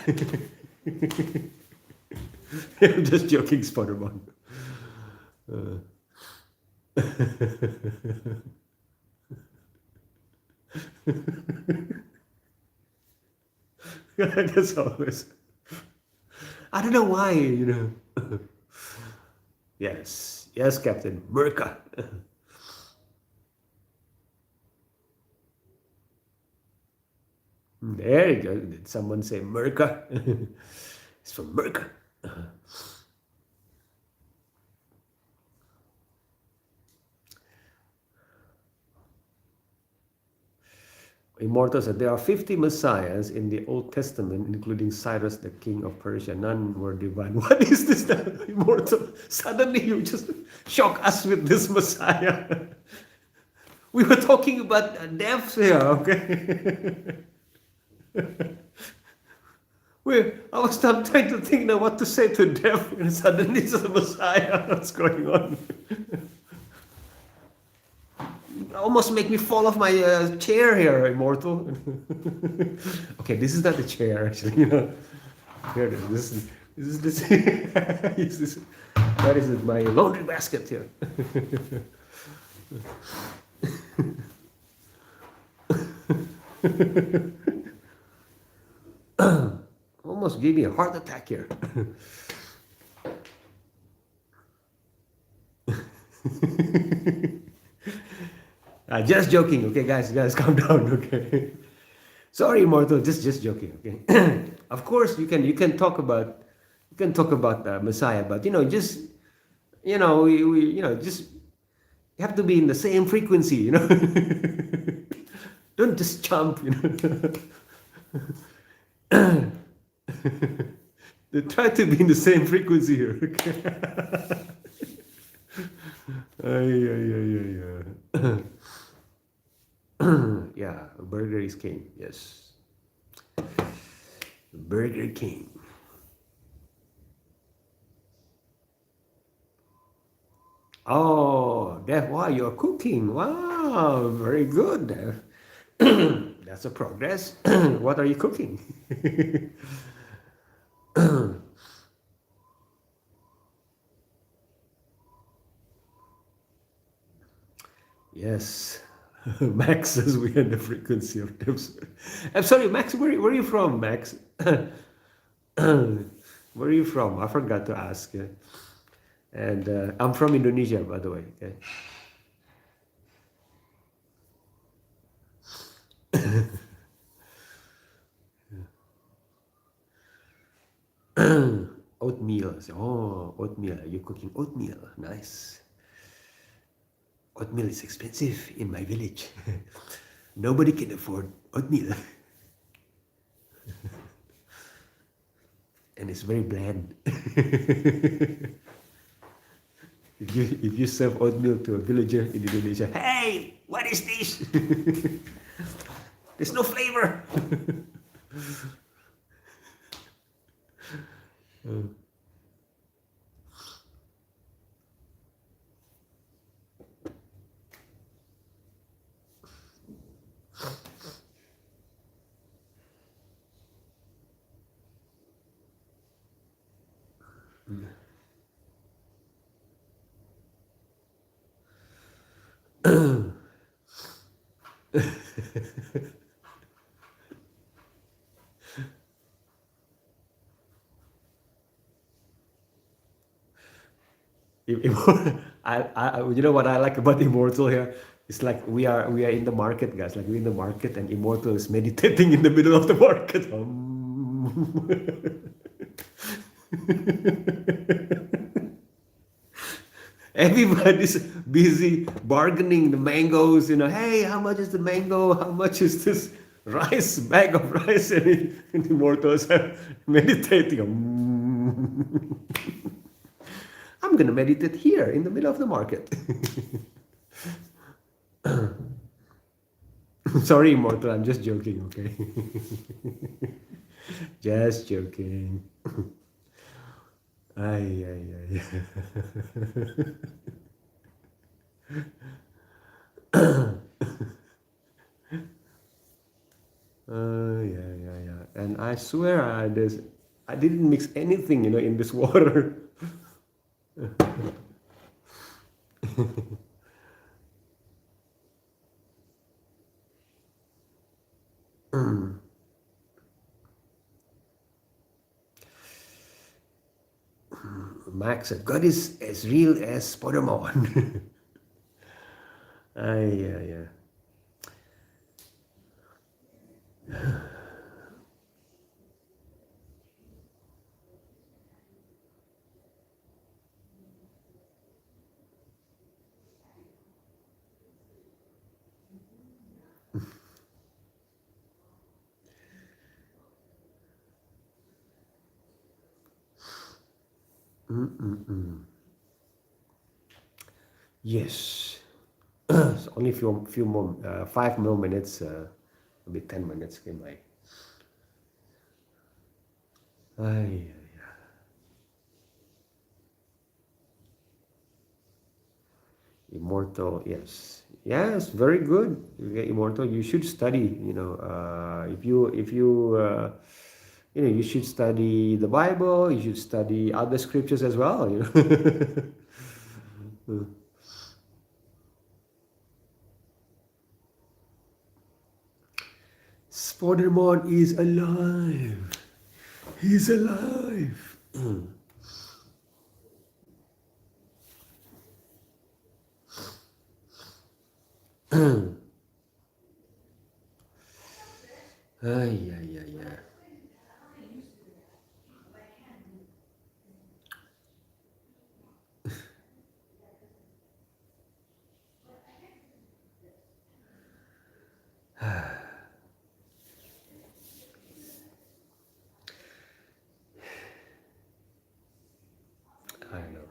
I'm just joking, Spider-Man. That's always. I don't know why. Yes, Captain. America. There you go. Did someone say America? It's from America. Immortal said there are 50 messiahs in the Old Testament, including Cyrus, the king of Persia. None were divine. What is this, Immortal? Suddenly you just shock us with this messiah. We were talking about death here, okay? I was trying to think now what to say to death, and suddenly it's a messiah. What's going on? almost make me fall off my chair here, Immortal. Okay, this is not the chair, actually. Here it is. This is this. That is my laundry basket here. Almost gave me a heart attack here. Just joking, okay, guys, calm down, okay. Sorry, Immortal, just joking, okay. Of course, you can talk about Messiah, but just we just you have to be in the same frequency. Don't just jump. They try to be in the same frequency here. Okay. Ay, ay, ay, ay, ay. Yeah, Burger is king. Yes, Burger King. Oh, that why you're cooking. Wow, very good. That's a progress. What are you cooking? Yes. Max says we had the frequency of tips. I'm sorry, Max, where are you from, Max? Where are you from? I forgot to ask. And I'm from Indonesia, by the way. Okay. Oatmeal. Oh, oatmeal. You're cooking oatmeal. Nice. Oatmeal is expensive in my village. Nobody can afford oatmeal. And it's very bland. If you serve oatmeal to a villager in Indonesia, hey, what is this? There's no flavor. You know what I like about Immortal here? It's like we are in the market, guys. Like we're in the market, and Immortal is meditating in the middle of the market. Everybody's busy bargaining the mangoes. Hey, how much is the mango? How much is this rice bag of rice? And Immortals are meditating. I'm gonna meditate here in the middle of the market. Sorry, Immortal, I'm just joking, okay? Just joking. Ay, ay, ay. Yeah, yeah, yeah. And I swear, I didn't mix anything, in this water. Max said, God is as real as Spider-Man. Ay, yeah, yeah. Yes. So only few more 5 more minutes, maybe 10 minutes. Okay, my. Ay, Immortal, yes. Yes, very good. Okay, Immortal, you should study. You should study the Bible. You should study other scriptures as well. Spider-Man is alive. He's alive. Ay, ay, ay, ay. I know.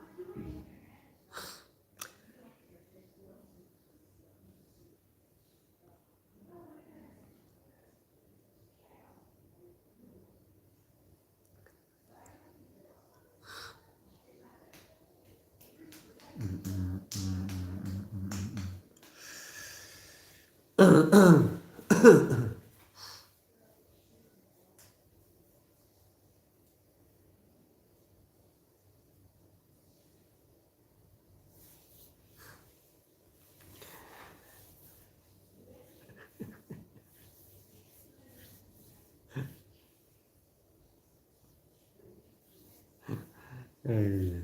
Ay,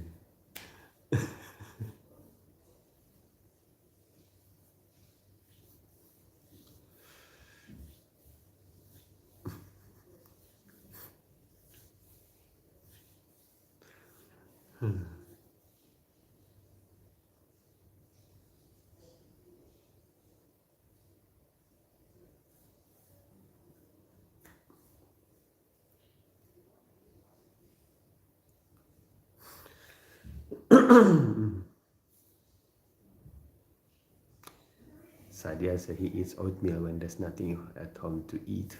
Sadia said he eats oatmeal when there's nothing at home to eat.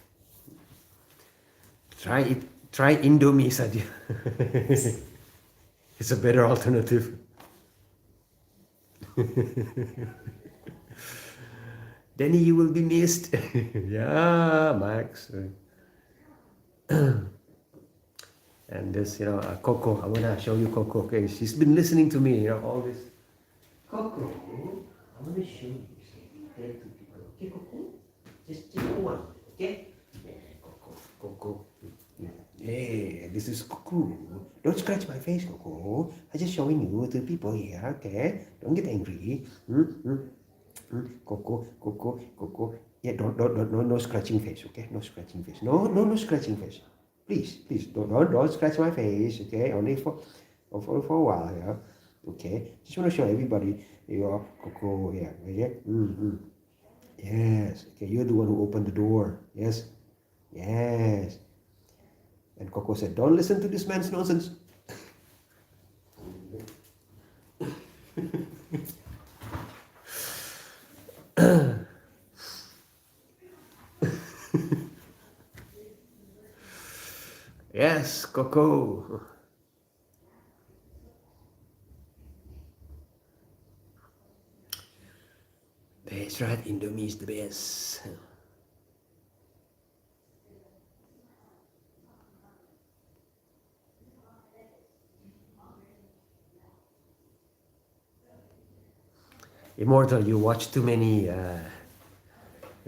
Try it. Try Indomie, Sadia. It's a better alternative. Danny, you will be missed. Yeah, Max. And this, Coco. I wanna show you Coco. Okay, she's been listening to me. All this. Coco, I wanna show you something. Okay, to people. Okay, Coco. Just one. Okay. Yeah, Coco. Coco. Yeah, this is Coco. Don't scratch my face, Coco. I'm just showing you to people here. Okay, don't get angry. Coco, Coco, Coco. Yeah, don't, no scratching face, okay? No scratching face. No scratching face. Please, don't scratch my face, okay? Only for a while, yeah. Okay. Just want to show everybody your Coco, yeah, okay? Yes. Okay, you're the one who opened the door. Yes. Yes. And Coco said, "Don't listen to this man's nonsense." Yes, Coco. That's right, Indomie is the best. Immortal, you watch too many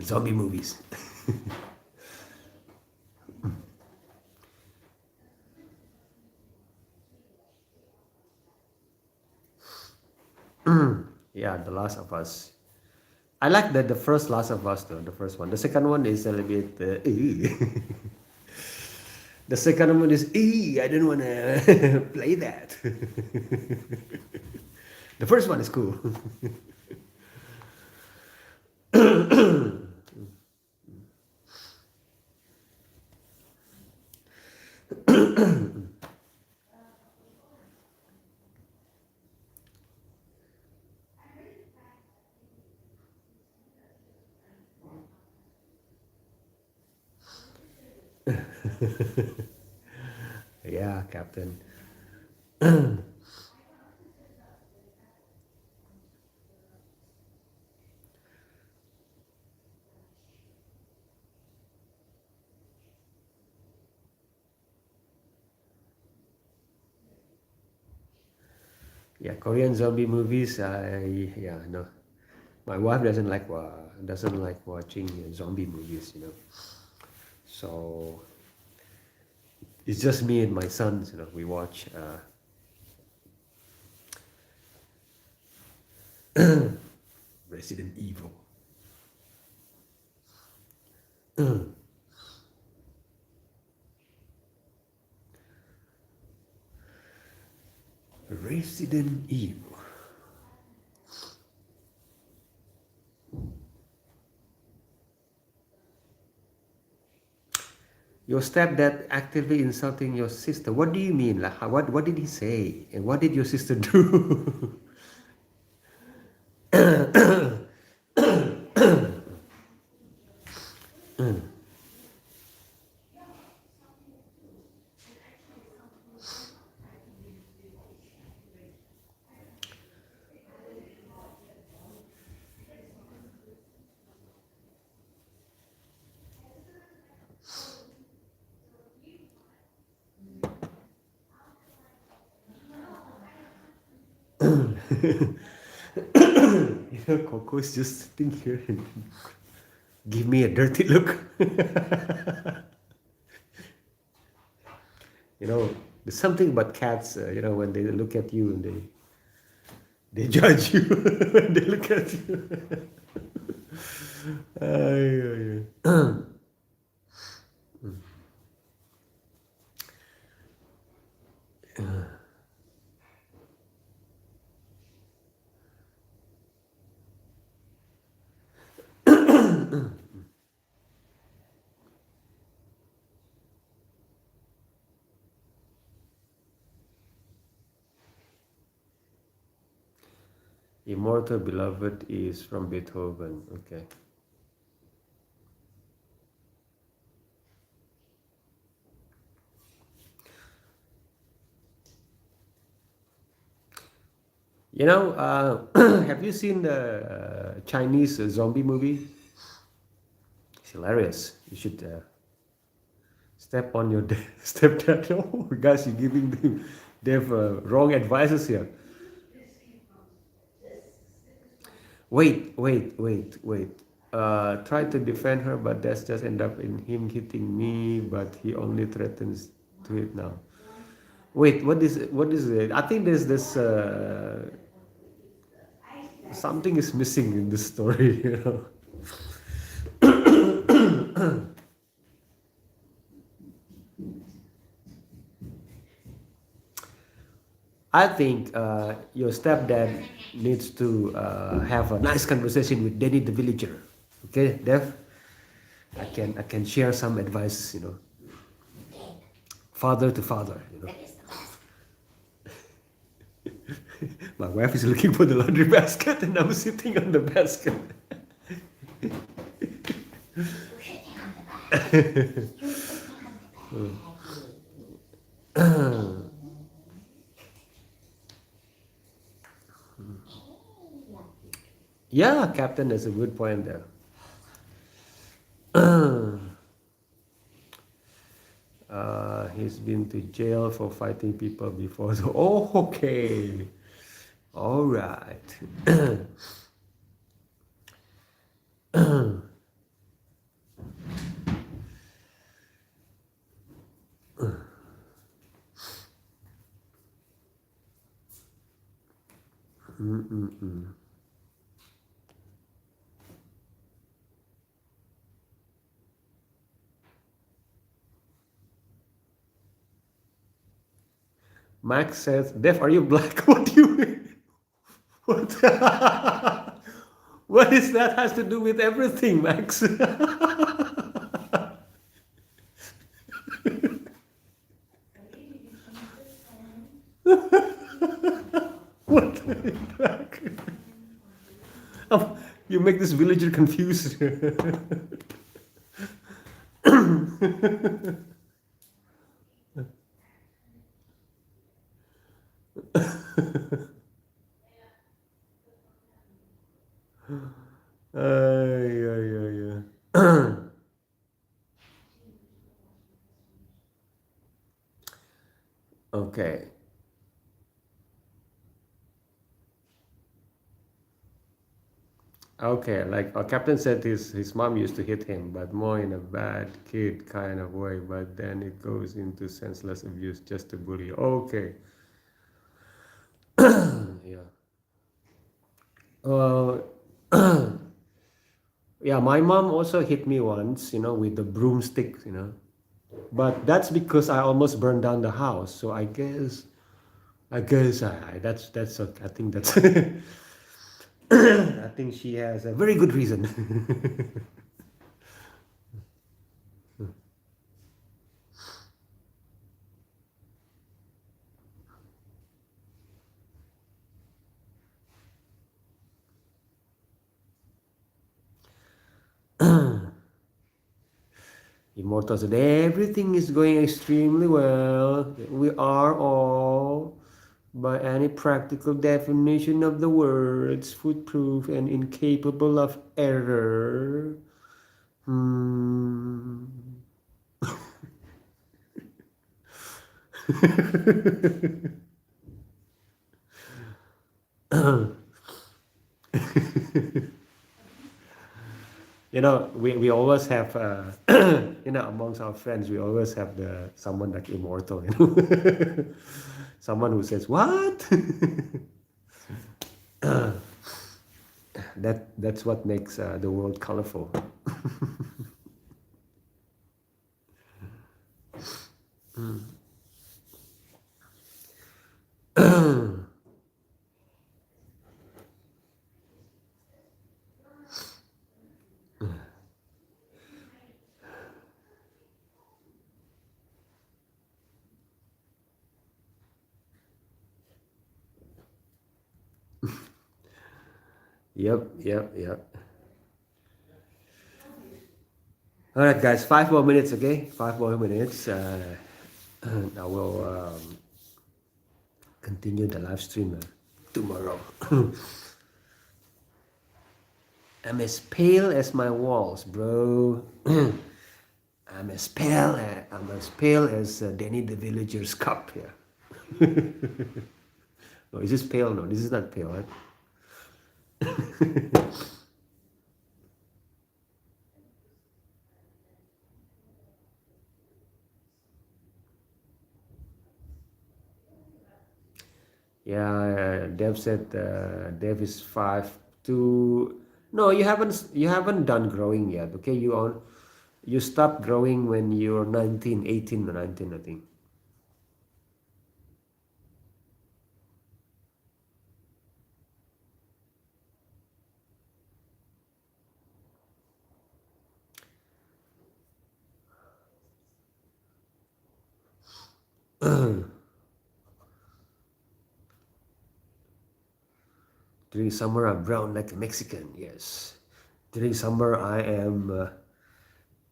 zombie movies. Yeah, The Last of Us. I like the first Last of Us though, the first one. The second one is a little bit. The second one is. I don't want to play that. The first one is cool. Yeah, Captain. Yeah, Korean zombie movies. Yeah, no, my wife doesn't like watching zombie movies. So it's just me and my sons. We watch Resident Evil. Resident Evil. Your stepdad actively insulting your sister. What do you mean? Like, what did he say? And what did your sister do? Coco is just sitting here and give me a dirty look. There's something about cats. When they look at you and they judge you when they look at you. Ay, ay, ay. Immortal Beloved is from Beethoven. Okay. Have you seen the Chinese zombie movie? It's hilarious. You should step on your stepdad. Oh, guys, you're giving them they have wrong advices here. Wait, wait, wait, wait. Try to defend her, but that's just end up in him hitting me. But he only threatens to it now. Wait, what is it? I think there's this something is missing in this story. I think your stepdad needs to have a nice conversation with Danny the villager. Okay, Dev, I can share some advice. Father to father. My wife is looking for the laundry basket, and I'm sitting on the basket. Yeah, Captain, that's a good point there. He's been to jail for fighting people before. So, okay. All right. Mm-mm-mm. Max says, Def, are you black? What do you mean? What? What is that has to do with everything, Max? What? Black? Oh, you make this villager confused. Ay, ay, ay, ay. Okay. Okay, like Captain said, his mom used to hit him, but more in a bad kid kind of way. But then it goes into senseless abuse just to bully. Okay, yeah. Uh, yeah, my mom also hit me once, with the broomstick. But that's because I almost burned down the house. So I guess that's I think that's I think she has a very good reason. Immortal said everything is going extremely well. We are all, by any practical definition of the words, foolproof and incapable of error. Hmm. We always have amongst our friends we always have the someone like immortal. Someone who says what. That's what makes the world colorful. Yep. All right, guys, 5 more minutes. Okay, 5 more minutes. I will continue the live stream tomorrow. I'm as pale as my walls, bro. I'm as pale as Danny the Villager's cup here. No, is this pale? No, this is not pale, right? Yeah, Dev said Dev is 5'2". No, you haven't done growing yet. Okay, you stopped growing when you're 19, 18 or 19, I think. During summer, I'm brown like a Mexican. Yes. During summer, I am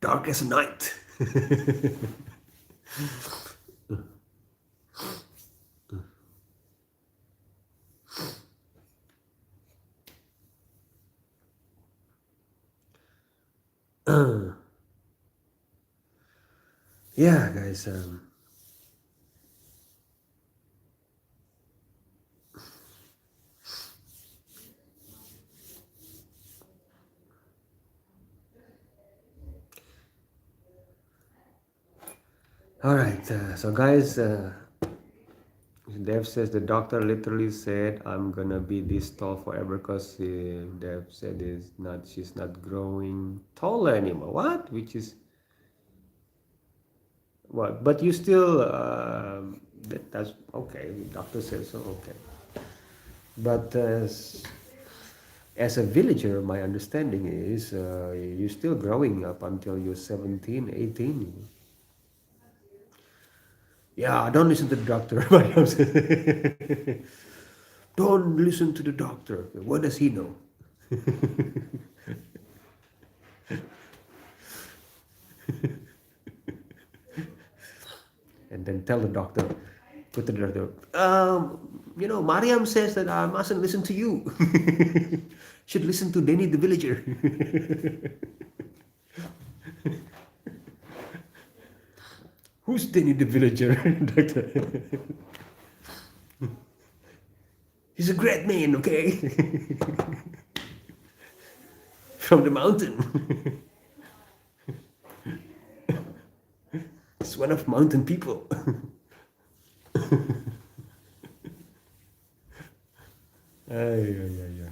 dark as a night. Yeah, guys. All right. So, guys, Dev says the doctor literally said I'm gonna be this tall forever because Dev said she's not growing taller anymore. What? Which is what? But you still that's okay. The doctor says so. Okay. But as a villager, my understanding is you're still growing up until you're 17, 18. Yeah, don't listen to the doctor. Don't listen to the doctor. What does he know? And then tell the doctor, put the doctor, Mariam says that I mustn't listen to you. Should listen to Danny the villager. Who's Danny the villager, doctor? He's a great man, okay? from the mountain. It's one of mountain people. Ay, ay, ay, ay.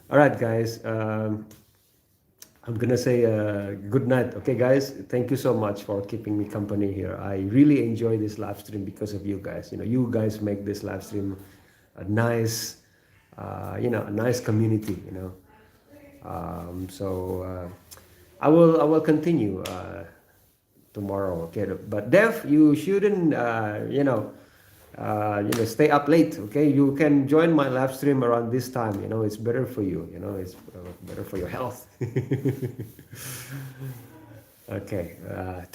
All right, guys. I'm gonna say good night. Okay, guys. Thank you so much for keeping me company here. I really enjoy this live stream because of you guys. You guys make this live stream a nice, a nice community. So I will continue tomorrow. Okay, but Dev, you shouldn't stay up late. Okay, you can join my live stream around this time. It's better for you. It's better for your health. Okay,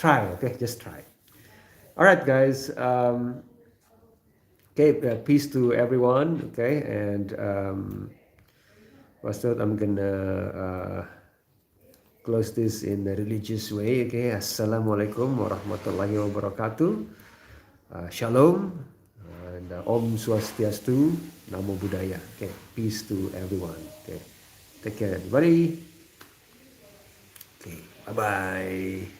try. Okay, just try. All right, guys. Okay, peace to everyone. Okay, and what's that? I'm gonna close this in a religious way. Okay, Assalamualaikum warahmatullahi wabarakatuh. Shalom and Om Swastiastu, Namo Buddhaya. Okay, peace to everyone. Okay, take care, everybody. Okay, bye bye.